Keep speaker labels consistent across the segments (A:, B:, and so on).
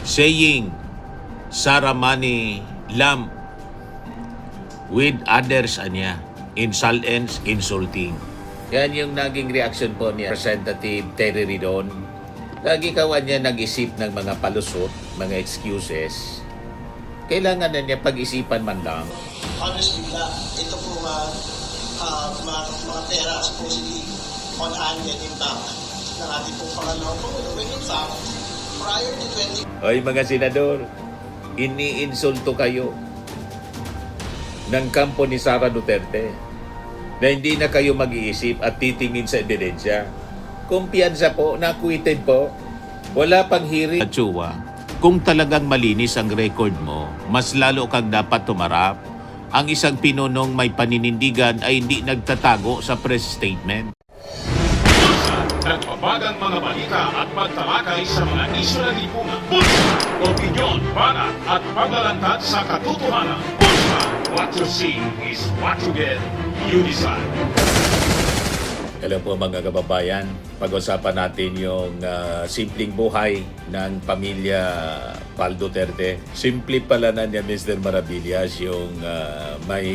A: saying Saramani Lam with others anya insultants, insulting. Yan yung naging reaction po ni Representative Terry Ridon. Lagi kawan niya nag-isip ng mga palusot, mga excuses. Kailangan na niya pag-isipan man lang.
B: Honestly, ito po mga pera supposedly on hand and in bank ng ating pong pangalawang Pangulo. When in fact, prior to 20...
A: Ay mga senador, iniinsulto kayo ng kampo ni Sara Duterte na hindi na kayo mag-iisip at titingin sa ebidensya. Kumpiyansa po, na-acquitted po, wala pang hearing. Atsuwa, kung talagang malinis ang record mo, mas lalo kang dapat tumarap. Ang isang pinunong may paninindigan ay hindi nagtatago sa press statement.
C: Nagbabagang mga balita at pagtalakay sa mga isyu ng lipunan. Bulsa! Opinyon, banat at paglalantad sa katotohanan. Bulsa! What you see is what you get. You decide.
A: Alam po mga kababayan, pag-usapan natin yung simpleng buhay ng pamilya Pal Duterte. Simple pala na niya Mr. Maravillas yung may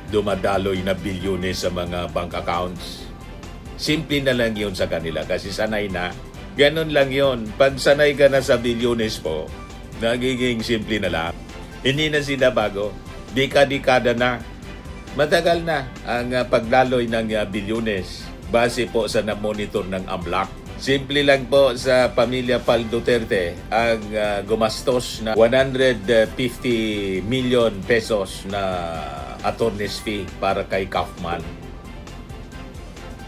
A: dumadaloy na bilyones sa mga bank accounts. Simple na lang yun sa kanila kasi sanay na. Ganon lang yun. Pag sanay ka na sa bilyones po, nagiging simple na lang. Hindi na sila bago. Dekada na. Matagal na ang pagdaloy ng bilyones base po sa na-monitor ng AMLAC. Simple lang po sa pamilya Pal Duterte ang gumastos na 150 million pesos na attorney's fee para kay Kaufman.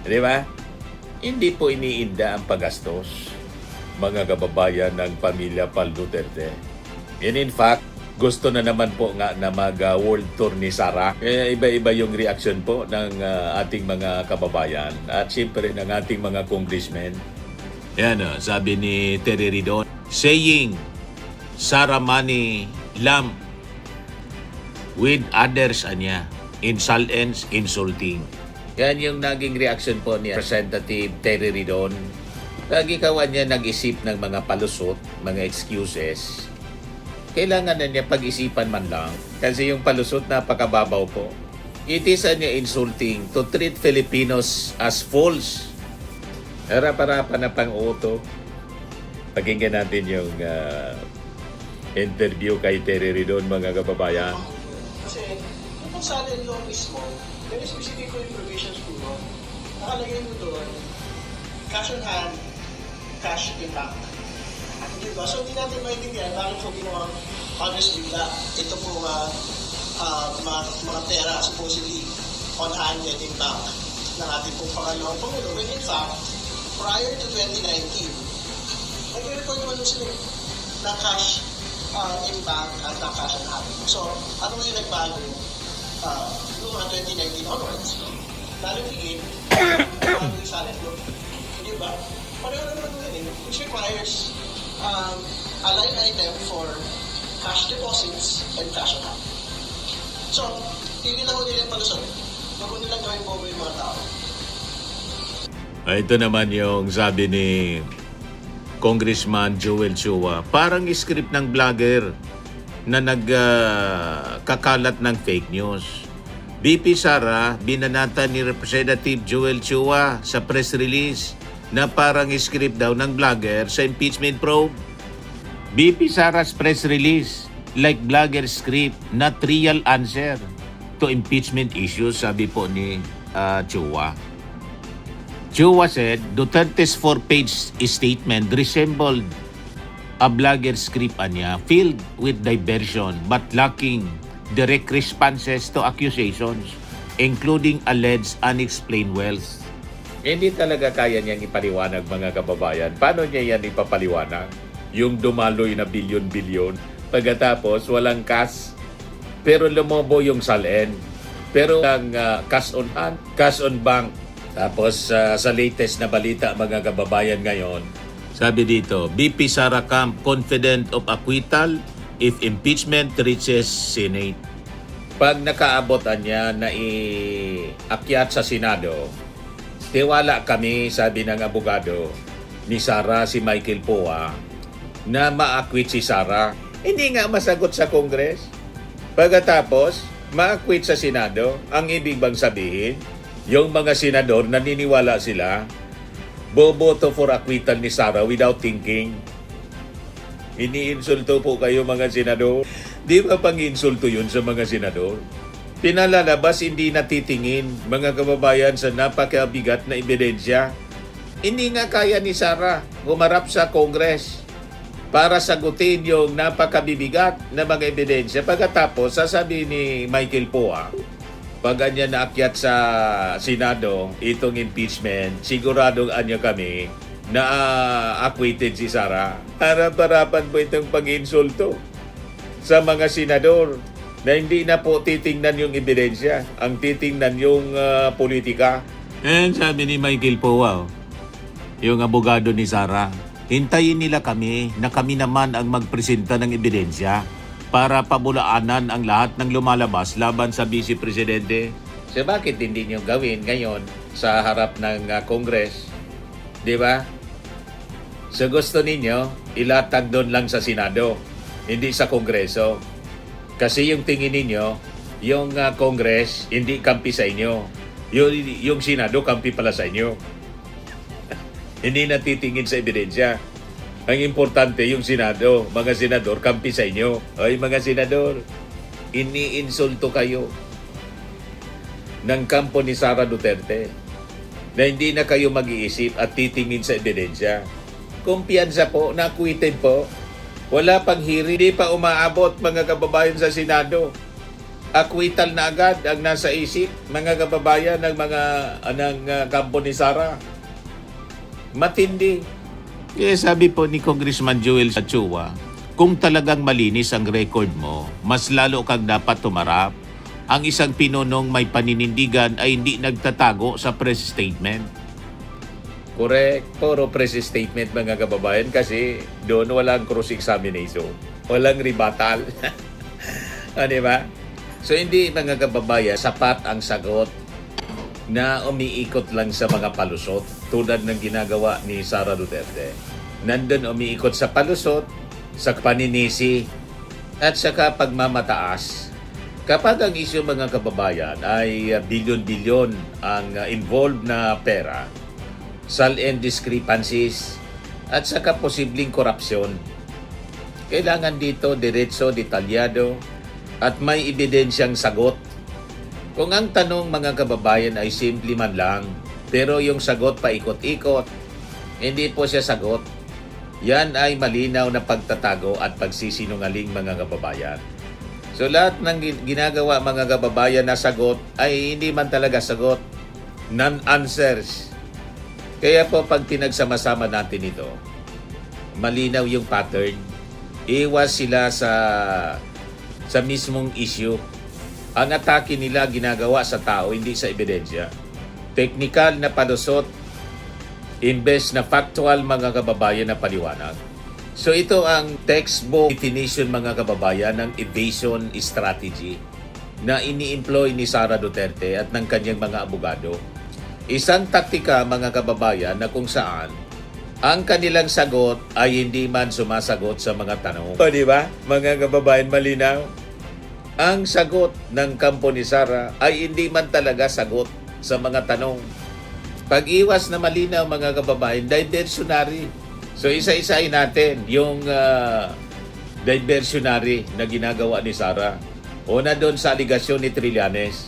A: Di ba? Hindi po iniinda ang paggastos, mga kababayan ng pamilya Pal Duterte. And in fact, gusto na naman po nga na mag-world tour ni Sara. Kaya iba-iba yung reaction po ng ating mga kababayan at siyempre ng ating mga congressmen. Yan sabi ni Terry Ridon, saying Saramani Lam with others anya insultants, insulting. Yan yung naging reaction po ni Representative Terry Ridon. Lagi kawan niya nag-isip ng mga palusot, mga excuses. Kailangan na niya pag-isipan man lang kasi yung palusot napakababaw po. It is insulting to treat Filipinos as fools. Harap-harapan na pang-uto. Pakinggan natin yung interview kay Terry Ridon, mga kababayan.
B: Kasi, kung sa law mismo, there is specific provisions po doon. Nakalagay mo doon, cash on hand, cash in bank. Diba? So, hindi natin maintindihan bakit po ginawa honest bigla. Ito po mga pera supposedly on hand and in bank ng ating pong pangalawang Pangulo. When in fact, prior to 2019, nag-record naman sila na cash in bank at na cash on hand. So, ano nga yung nagbago noong mga 2019 onwards? Lalong higit, bago yung silent loan. Diba? Pareho naman yun which requires a line item for cash deposits and cash on hand. So, hindi lang nila yung palusot. Huwag ko nilang gawin bobo yung mga tao.
A: Ito naman yung sabi ni Congressman Joel Chua. Parang script ng vlogger na nagkakalat ng fake news. BP Sara, binanata ni Representative Joel Chua sa press release na parang script daw ng vlogger sa impeachment probe. BP Sara's press release, like vlogger script, not real answer to impeachment issues, sabi po ni Chua. Chua said, Duterte's 4-page statement resembled a vlogger script anya, filled with diversion but lacking direct responses to accusations, including alleged unexplained wealth. Hindi talaga kaya niyang ipaliwanag, mga kababayan. Paano niya yan ipapaliwanag? Yung dumaloy na bilyon-bilyon. Pagkatapos, walang cash. Pero lumobo yung salen. Pero ang cash on hand, cash on bank. Tapos sa latest na balita, mga kababayan ngayon, sabi dito, BP Sara Camp confident of acquittal if impeachment reaches Senate. Pag nakaabot niya na iakyat sa Senado, tiwala kami, sabi ng abogado ni Sara, si Michael Poa, na ma-acquit si Sara. Hindi nga masagot sa Congress. Pagkatapos, ma-acquit sa Senado. Ang ibig bang sabihin, yung mga senador naniniwala sila, boboto for acquittal ni Sara without thinking. Iniinsulto po kayo mga senador. Di ba pang-insulto yun sa mga senador? Pinalalabas hindi natitingin mga kababayan sa napakabigat na ebidensya. Hindi nga kaya ni Sara humarap sa Congress para sagutin yung napakabibigat na mga ebidensya. Pagkatapos, sasabi ni Michael Poa, pag anya naakyat sa Senado, itong impeachment, siguradong anya kami na acquitted si Sara. Harap-harapan po itong pag-insulto sa mga senador na hindi na po titingnan yung ebidensya, ang titingnan yung politika. And sabi ni Michael Poa, yung abogado ni Sara, hintayin nila kami na kami naman ang magpresenta ng ebidensya para pabulaanan ang lahat ng lumalabas laban sa Vice Presidente. So bakit hindi nyo gawin ngayon sa harap ng Congress? Di ba? So gusto ninyo, ilatag doon lang sa Senado, hindi sa Kongreso. Kasi yung tingin ninyo, yung Congress, hindi kampi sa inyo. Yung Senado, kampi pala sa inyo. Hindi natitingin sa ebidensya. Ang importante yung Senado, mga senador, kampi sa inyo. Ay mga senador, iniinsulto kayo ng kampo ni Sara Duterte na hindi na kayo mag-iisip at titingin sa ebidensya. Kumpiyansa po, na-acquitted po. Wala pang hearing, hindi pa umaabot mga kababayan sa Senado. Acquittal na agad ang nasa isip mga kababayan ng mga kampo ni Sara. Matindi. Kaya sabi po ni Congressman Joel Sachua, kung talagang malinis ang record mo, mas lalo kang dapat tumarap. Ang isang pinunong may paninindigan ay hindi nagtatago sa press statement. Correct. Puro press statement mga kababayan kasi doon walang cross-examination. Walang rebuttal. Diba? So hindi mga kababayan, sapat ang sagot na umiikot lang sa mga palusot tulad ng ginagawa ni Sara Duterte. Nandun umiikot sa palusot, sa paninisi, at saka pagmamataas. Kapag ang isyu mga kababayan ay bilyon-bilyon ang involved na pera, sal-and discrepancies, at saka posibleng korupsyon, kailangan dito diretso, detalyado, at may ebidensyang sagot. Kung ang tanong mga kababayan ay simple man lang, pero yung sagot paikot-ikot, hindi po siya sagot. Yan ay malinaw na pagtatago at pagsisinungaling mga kababayan. So lahat ng ginagawa mga kababayan na sagot ay hindi man talaga sagot. Non-answers. Kaya po pag pinagsama-sama natin ito, malinaw yung pattern. Iwas sila sa mismong issue. Ang atake nila ginagawa sa tao, hindi sa ebidensya. Technical na palusot, imbes na factual mga kababayan na paliwanag. So ito ang textbook definition mga kababayan ng evasion strategy na ini-employ ni Sara Duterte at ng kanyang mga abogado. Isang taktika mga kababayan na kung saan ang kanilang sagot ay hindi man sumasagot sa mga tanong. O di ba? Mga kababayan, malinaw. Ang sagot ng kampo ni Sara ay hindi man talaga sagot sa mga tanong. Pag-iwas na malinaw mga kababayan, diversionary. So isa-isahin natin yung diversionary na ginagawa ni Sara. Una doon sa aligasyon ni Trillanes.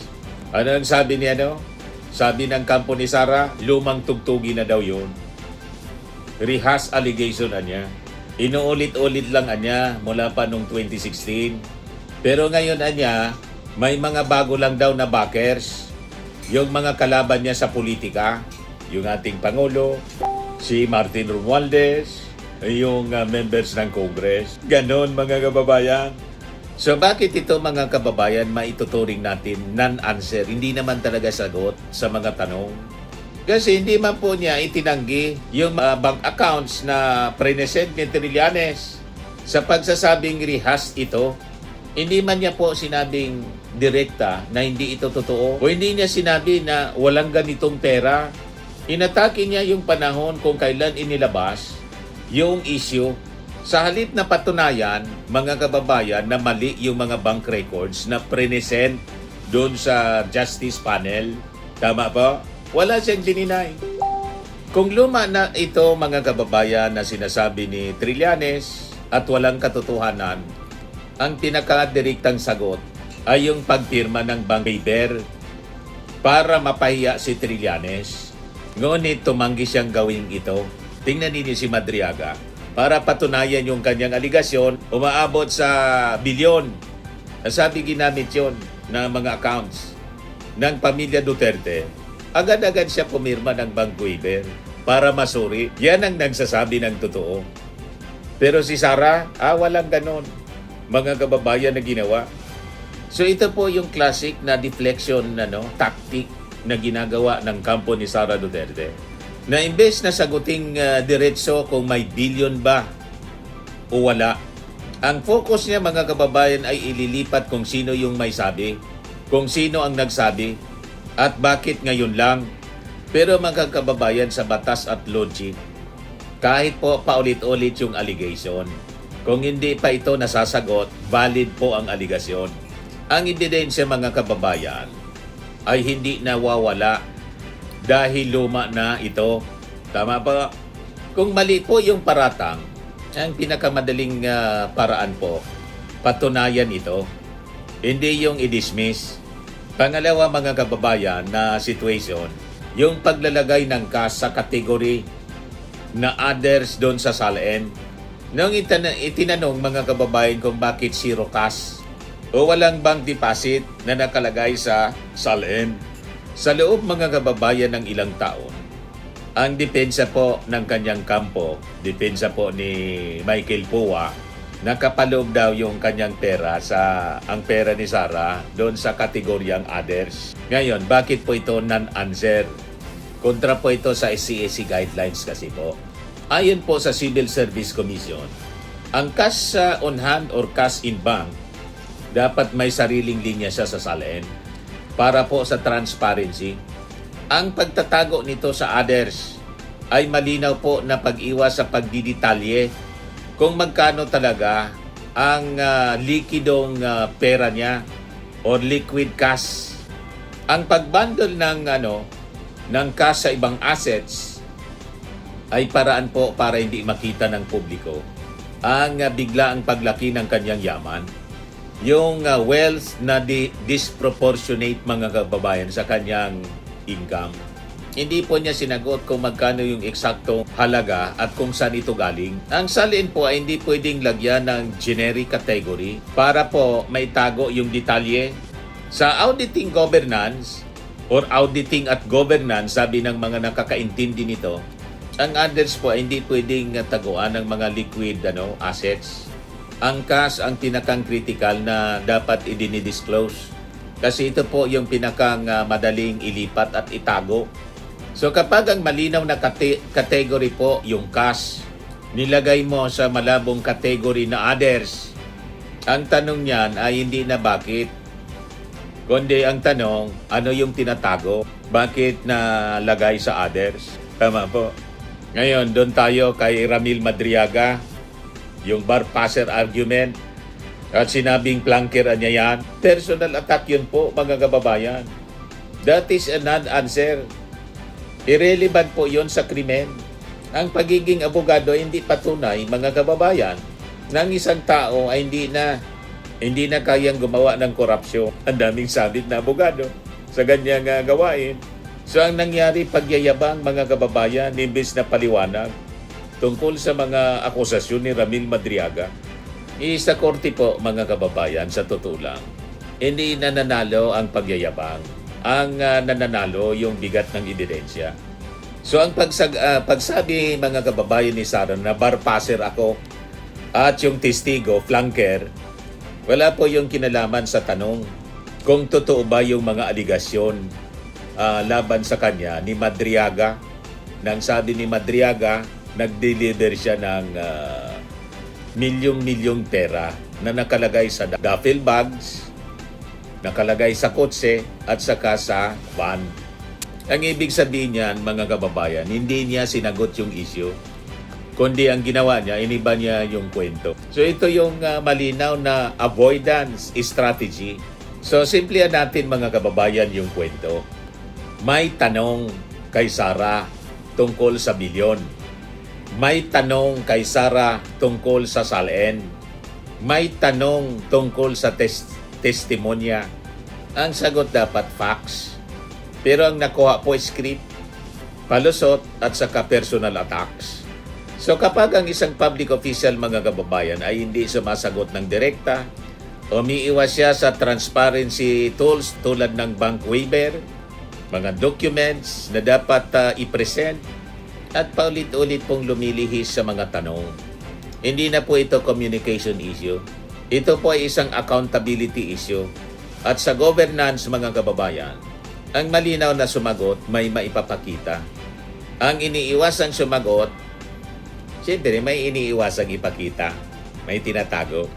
A: Ano ang sabi niya, no? Sabi ng kampo ni Sara, lumang tugtugi na daw yun. Rehash allegation na niya. Inuulit-ulit lang niya mula pa noong 2016. Pero ngayon anya, may mga bago lang daw na backers. Yung mga kalaban niya sa politika, yung ating Pangulo, si Martin Romualdez, yung members ng Congress. Ganon mga kababayan. So bakit ito mga kababayan maituturing natin non-answer? Hindi naman talaga sagot sa mga tanong. Kasi hindi man po niya itinanggi yung bank accounts na present ni Trillanes. Sa pagsasabing rehash ito, hindi man niya po sinabing direkta na hindi ito totoo o hindi niya sinabi na walang ganitong pera. Inatake niya yung panahon kung kailan inilabas yung issue Sa halip na patunayan, mga kababayan, na mali yung mga bank records na present doon sa Justice Panel, tama ba? Wala siyang dininay. Kung luma na ito, mga kababayan, na sinasabi ni Trillanes at walang katotohanan, ang pinakadiriktang sagot ay yung pagpirma ng bank paper para mapahiya si Trillanes. Ngunit tumanggi siyang gawing ito. Tingnan ninyo si Madriaga. Para patunayan yung kanyang aligasyon, umaabot sa bilyon. Sabi ginamit yon ng mga accounts ng pamilya Duterte. Agad-agad siya pumirma ng bank waiver para masuri. Yan ang nagsasabi ng totoo. Pero si Sara, walang ganon. Mga kababayan na ginawa. So ito po yung classic na deflection tactic na ginagawa ng kampo ni Sara Duterte. Na imbes na saguting diretso kung may billion ba o wala, ang focus niya, mga kababayan, ay ililipat kung sino yung may sabi, kung sino ang nagsabi, at bakit ngayon lang. Pero mga kababayan, sa batas at logic, kahit po paulit-ulit yung allegation, kung hindi pa ito nasasagot, valid po ang allegation. Ang ebidensya, mga kababayan, ay hindi nawawala dahil luma na ito. Tama ba? Kung mali po yung paratang, ang pinakamadaling paraan po, patunayan ito. Hindi yung i-dismiss. Pangalawa, mga kababayan, na situation, yung paglalagay ng cash sa category na others doon sa SALN. Nung itinanong, mga kababayan, kung bakit zero cash o walang bank deposit na nakalagay sa SALN. Sa loob, mga kababayan, ng ilang taon, ang depensa po ng kanyang kampo, depensa po ni Michael Pua, nakapaloob daw yung kanyang pera ang pera ni Sara doon sa kategoryang others. Ngayon, bakit po ito non-answer? Kontra po ito sa SCSC guidelines kasi po. Ayon po sa Civil Service Commission, ang cash on hand or cash in bank, dapat may sariling linya siya sa SALN. Para po sa transparency, ang pagtatago nito sa others ay malinaw po na pag-iwas sa pagdidetalye kung magkano talaga ang likidong pera niya or liquid cash. Ang pagbundle ng cash sa ibang assets ay paraan po para hindi makita ng publiko ang biglaang paglaki ng kanyang yaman. Yung wealth na disproportionate, mga kababayan, sa kanyang income. Hindi po niya sinagot kung magkano yung eksaktong halaga at kung saan ito galing. Ang SALN po ay hindi pwedeng lagyan ng generic category para po may tago yung detalye. Sa auditing governance or auditing at governance, sabi ng mga nakakaintindi nito, ang others po ay hindi pwedeng taguan ng mga liquid assets. Ang cash ang pinakang critical na dapat i-disclose. Kasi ito po yung pinakang madaling ilipat at itago. So kapag ang malinaw na category po yung cash, nilagay mo sa malabong category na others, ang tanong niyan ay hindi na bakit, kundi ang tanong, ano yung tinatago? Bakit nalagay sa others? Tama po. Ngayon, doon tayo kay Ramil Madriaga, yung bar passer argument, at sinabing planker niya yan. Personal attack yun po, mga kababayan. That is a non-answer. Irrelevant po yun sa krimen. Ang pagiging abogado ay hindi patunay, mga kababayan, ng isang tao ay hindi na kayang gumawa ng korupsyon. Ang daming sabit na abogado sa ganyang gawain. So ang nangyari, pagyayabang, mga kababayan, imbes na paliwanag tungkol sa mga akusasyon ni Ramil Madriaga. Sa korte po, mga kababayan, sa totoo lang, hindi nananalo ang pagyayabang. Ang nananalo yung bigat ng ebidensya. So ang pagsabi, mga kababayan, ni Sara na bar passer ako at yung testigo, flanker, wala po yung kinalaman sa tanong kung totoo ba yung mga aligasyon laban sa kanya ni Madriaga. Nang sabi ni Madriaga, nag-deliver siya ng milyong-milyong pera na nakalagay sa duffel bags, nakalagay sa kotse at saka sa van. Ang ibig sabihin niyan, mga kababayan, hindi niya sinagot yung issue. Kundi ang ginawa niya, iniba niya yung kwento. So ito yung malinaw na avoidance strategy. So simplihan natin mga kababayan yung kwento. May tanong kay Sara tungkol sa bilyon. May tanong kay Sara tungkol sa SALN. May tanong tungkol sa testimonya. Ang sagot dapat facts. Pero ang nakuha po script, palusot at saka personal attacks. So kapag ang isang public official mga kababayan ay hindi sumasagot ng direkta, umiiwas siya sa transparency tools tulad ng bank waiver, mga documents na dapat i-present, at paulit-ulit pong lumilihis sa mga tanong. Hindi na po ito communication issue. Ito po ay isang accountability issue. At sa governance mga kababayan, ang malinaw na sumagot may maipapakita. Ang iniiwasang sumagot, siyempre may iniiwasang ipakita. May tinatago.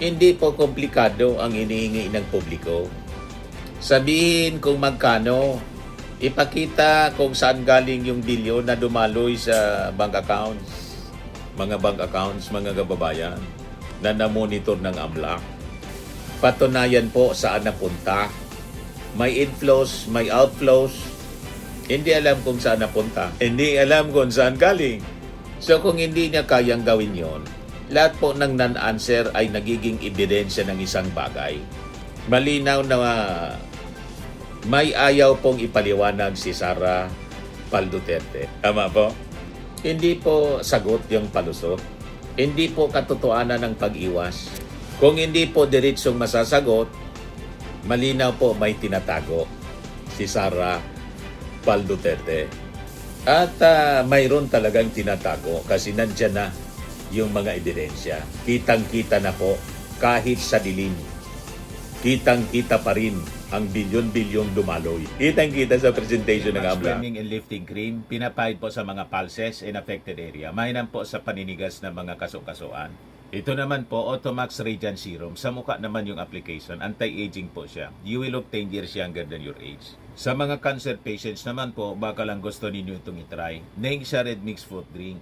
A: Hindi po komplikado ang inihingi ng publiko. Sabihin kung magkano, ipakita kung saan galing yung bilyon na dumaloy sa bank accounts. Mga bank accounts, mga kababayan, na namonitor ng AMLAC. Patunayan po saan napunta. May inflows, may outflows. Hindi alam kung saan napunta. Hindi alam kung saan galing. So kung hindi niya kayang gawin yon, lahat po ng non-answer ay nagiging ebidensya ng isang bagay. Malinaw na may ayaw pong ipaliwanag si Sara Duterte. Tama po? Hindi po sagot yung palusot. Hindi po katotohanan ng pag-iwas. Kung hindi po diretsong masasagot, malinaw po may tinatago si Sara Duterte. At mayroon talagang tinatago kasi nandyan na yung mga ebidensya. Kitang-kita na po kahit sa dilim. Kitang-kita pa rin ang bilyon-bilyong dumaloy. Kitang-kita sa presentation ng AMLA. Swimming and lifting cream, pinapahid po sa mga pulses in affected area. Mainam po sa paninigas ng mga kaso-kasuan. Ito naman po, Automax Radiant Serum. Sa mukha naman yung application, anti-aging po siya. You will look 10 years younger than your age. Sa mga cancer patients naman po, baka lang gusto ninyo itong itry. Nengxia Red Mix Fruit Drink.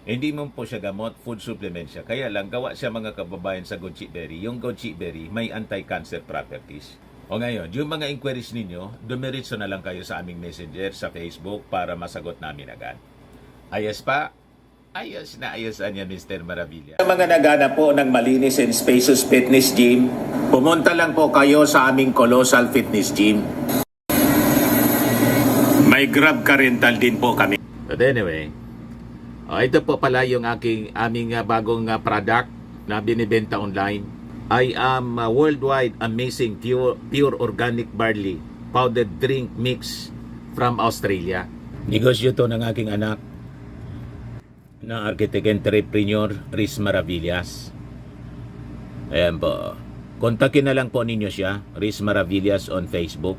A: Hindi mo po siya gamot, food supplement siya. Kaya lang, gawa siya mga kababayan sa goji berry. Yung goji berry, may anti-cancer properties. O ngayon, yung mga inquiries ninyo, dumiritso na lang kayo sa aming messenger sa Facebook para masagot namin agad. Ayos pa? Ayos na ayos niya, Mr. Maravilla. Sa mga nagana po ng malinis and spacious fitness gym, pumunta lang po kayo sa aming Colossal Fitness Gym. May Grab car rental din po kami. But anyway, ito po pala yung aming bagong product na binibenta online. I am worldwide amazing pure organic barley powdered drink mix from Australia. Negosyo to ng aking anak na architect entrepreneur Riz Maravillas. Ayan po. Kontakin na lang po ninyo siya, Riz Maravillas on Facebook.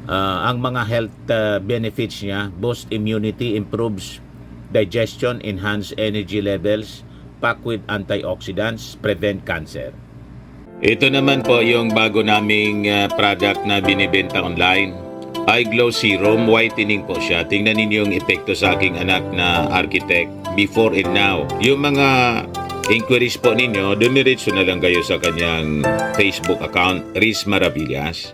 A: Ang mga health benefits niya, boost immunity, improves digestion, enhance energy levels, packed with antioxidants, prevent cancer. Ito naman po yung bago naming product na binibenta online. Eye Glow Serum, whitening po siya. Tingnan ninyo yung epekto sa aking anak na architect before and now. Yung mga inquiries po ninyo, dumiretso na lang kayo sa kanyang Facebook account, Riz Maravillas.